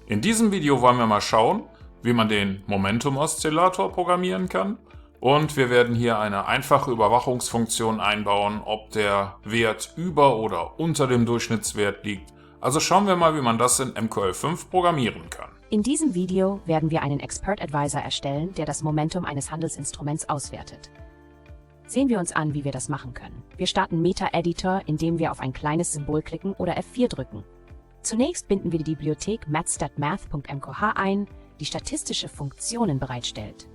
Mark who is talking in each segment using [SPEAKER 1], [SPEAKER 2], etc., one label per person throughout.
[SPEAKER 1] In diesem Video wollen wir mal schauen, wie man den Momentum-Oszillator programmieren kann, und wir werden hier eine einfache Überwachungsfunktion einbauen, ob der Wert über oder unter dem Durchschnittswert liegt. Also schauen wir mal, wie man das in MQL5 programmieren kann.
[SPEAKER 2] In diesem Video werden wir einen Expert Advisor erstellen, der das Momentum eines Handelsinstruments auswertet. Sehen wir uns an, wie wir das machen können. Wir starten Meta-Editor, indem wir auf ein kleines Symbol klicken oder F4 drücken. Zunächst binden wir die Bibliothek mathstatmath.mkh ein, die statistische Funktionen bereitstellt.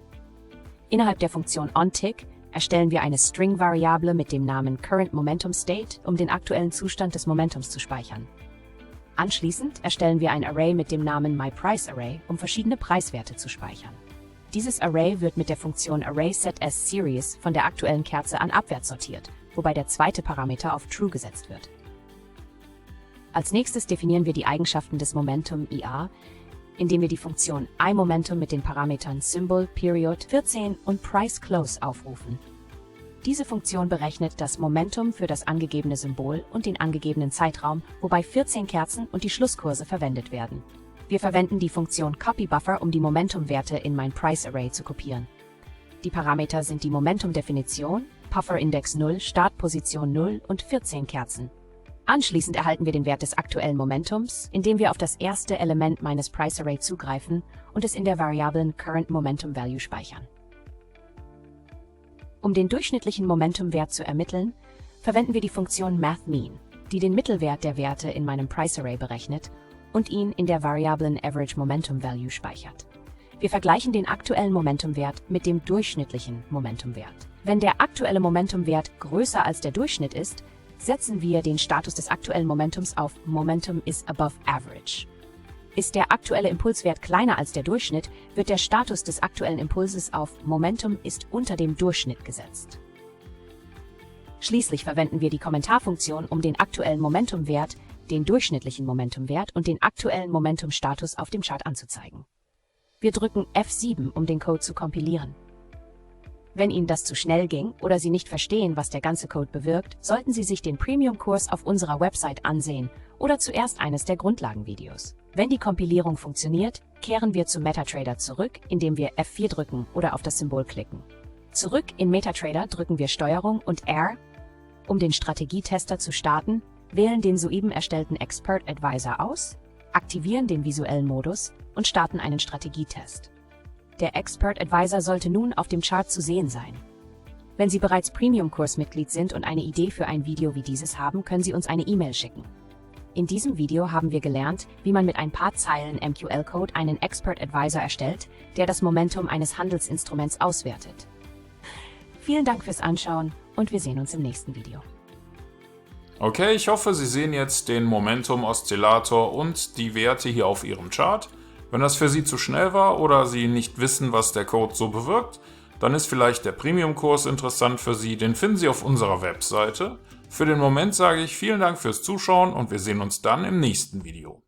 [SPEAKER 2] Innerhalb der Funktion onTick erstellen wir eine String-Variable mit dem Namen currentMomentumState, um den aktuellen Zustand des Momentums zu speichern. Anschließend erstellen wir ein Array mit dem Namen myPriceArray, um verschiedene Preiswerte zu speichern. Dieses Array wird mit der Funktion ArraySetAsSeries von der aktuellen Kerze an abwärts sortiert, wobei der zweite Parameter auf True gesetzt wird. Als nächstes definieren wir die Eigenschaften des Momentum IA, indem wir die Funktion iMomentum mit den Parametern Symbol, Period, 14 und PriceClose aufrufen. Diese Funktion berechnet das Momentum für das angegebene Symbol und den angegebenen Zeitraum, wobei 14 Kerzen und die Schlusskurse verwendet werden. Wir verwenden die Funktion CopyBuffer, um die Momentumwerte in mein PriceArray zu kopieren. Die Parameter sind die Momentumdefinition, Pufferindex 0, Startposition 0 und 14 Kerzen. Anschließend erhalten wir den Wert des aktuellen Momentums, indem wir auf das erste Element meines PriceArray zugreifen und es in der Variablen currentMomentumValue speichern. Um den durchschnittlichen Momentumwert zu ermitteln, verwenden wir die Funktion mathMean, die den Mittelwert der Werte in meinem PriceArray berechnet und ihn in der Variablen average_momentum_value speichert. Wir vergleichen den aktuellen Momentumwert mit dem durchschnittlichen Momentumwert. Wenn der aktuelle Momentumwert größer als der Durchschnitt ist, setzen wir den Status des aktuellen Momentums auf Momentum is above average. Ist der aktuelle Impulswert kleiner als der Durchschnitt, wird der Status des aktuellen Impulses auf Momentum ist unter dem Durchschnitt gesetzt. Schließlich verwenden wir die Kommentarfunktion, um den aktuellen Momentumwert, den durchschnittlichen Momentumwert und den aktuellen Momentumstatus auf dem Chart anzuzeigen. Wir drücken F7, um den Code zu kompilieren. Wenn Ihnen das zu schnell ging oder Sie nicht verstehen, was der ganze Code bewirkt, sollten Sie sich den Premium-Kurs auf unserer Website ansehen oder zuerst eines der Grundlagenvideos. Wenn die Kompilierung funktioniert, kehren wir zu MetaTrader zurück, indem wir F4 drücken oder auf das Symbol klicken. Zurück in MetaTrader drücken wir STRG und R, um den Strategietester zu starten, wählen den soeben erstellten Expert Advisor aus, aktivieren den visuellen Modus und starten einen Strategietest. Der Expert Advisor sollte nun auf dem Chart zu sehen sein. Wenn Sie bereits Premium-Kursmitglied sind und eine Idee für ein Video wie dieses haben, können Sie uns eine E-Mail schicken. In diesem Video haben wir gelernt, wie man mit ein paar Zeilen MQL-Code einen Expert Advisor erstellt, der das Momentum eines Handelsinstruments auswertet. Vielen Dank fürs Anschauen und wir sehen uns im nächsten Video.
[SPEAKER 1] Okay, ich hoffe, Sie sehen jetzt den Momentum-Oszillator und die Werte hier auf Ihrem Chart. Wenn das für Sie zu schnell war oder Sie nicht wissen, was der Code so bewirkt, dann ist vielleicht der Premium-Kurs interessant für Sie. Den finden Sie auf unserer Webseite. Für den Moment sage ich vielen Dank fürs Zuschauen und wir sehen uns dann im nächsten Video.